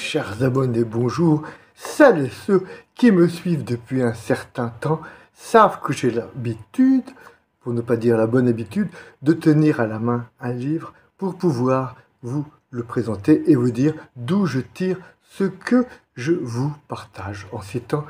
Chers abonnés, bonjour. Celles et ceux qui me suivent depuis un certain temps savent que j'ai l'habitude, pour ne pas dire la bonne habitude, de tenir à la main un livre pour pouvoir vous le présenter et vous dire d'où je tire ce que je vous partage en citant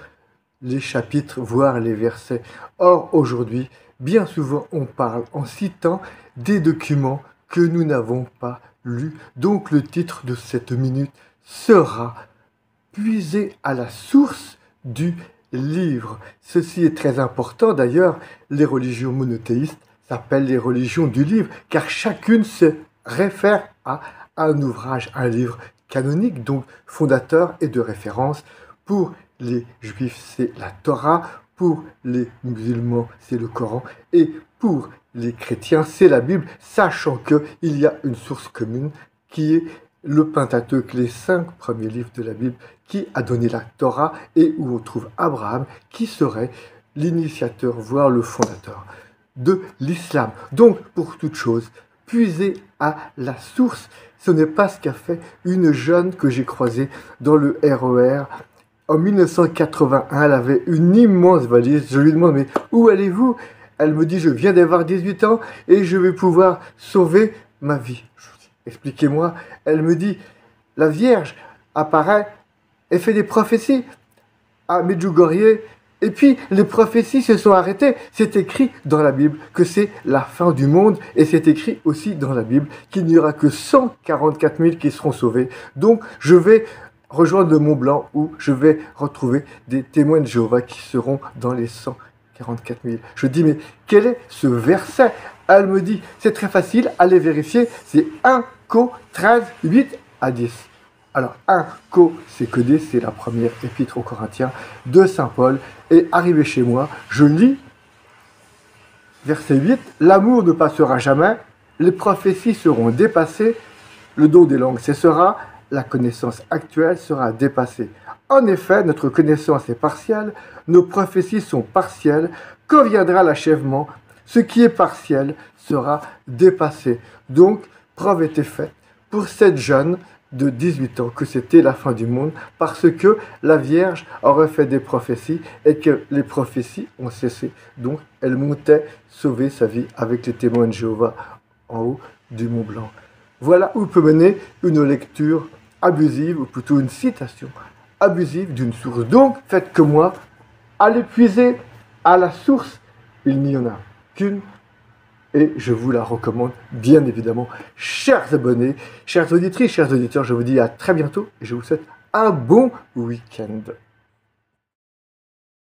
les chapitres, voire les versets. Or, aujourd'hui, bien souvent, on parle en citant des documents que nous n'avons pas lus. Donc, le titre de cette minute sera « Puiser à la source du livre ». Ceci est très important. D'ailleurs, les religions monothéistes s'appellent les religions du livre, car chacune se réfère à un ouvrage, un livre canonique, donc fondateur et de référence. Pour les juifs, c'est la Torah, pour les musulmans, c'est le Coran, et pour les chrétiens, c'est la Bible, sachant qu'il y a une source commune qui est le Pentateuque, les 5 premiers livres de la Bible, qui a donné la Torah et où on trouve Abraham, qui serait l'initiateur, voire le fondateur de l'islam. Donc, pour toute chose, puiser à la source, ce n'est pas ce qu'a fait une jeune que j'ai croisée dans le RER. En 1981, elle avait une immense valise. Je lui demande, mais où allez-vous? Elle me dit, je viens d'avoir 18 ans et je vais pouvoir sauver ma vie. Je lui dis, expliquez-moi. Elle me dit, la Vierge apparaît et fait des prophéties à Medjugorje. Et puis, les prophéties se sont arrêtées. C'est écrit dans la Bible que c'est la fin du monde. Et c'est écrit aussi dans la Bible qu'il n'y aura que 144 000 qui seront sauvés. Donc, je vais rejoindre le Mont Blanc où je vais retrouver des témoins de Jéhovah qui seront dans les 144 000. Je dis, mais quel est ce verset? Elle me dit, c'est très facile, allez vérifier, c'est 1 Co 13, 8 à 10. Alors, 1 Co, c'est que D, c'est la première épître aux Corinthiens de Saint Paul. Et arrivé chez moi, je lis verset 8, l'amour ne passera jamais, les prophéties seront dépassées, le don des langues cessera, la connaissance actuelle sera dépassée. En effet, notre connaissance est partielle, nos prophéties sont partielles. Quand viendra l'achèvement, ce qui est partiel sera dépassé. Donc, preuve était faite pour cette jeune de 18 ans que c'était la fin du monde parce que la Vierge aurait fait des prophéties et que les prophéties ont cessé. Donc, elle montait sauver sa vie avec les témoins de Jéhovah en haut du Mont Blanc. Voilà où peut mener une lecture abusive, ou plutôt une citation abusive d'une source. Donc, faites que moi, allez puiser à la source, il n'y en a qu'une, et je vous la recommande, bien évidemment. Chers abonnés, chères auditrices, chers auditeurs, je vous dis à très bientôt, et je vous souhaite un bon week-end.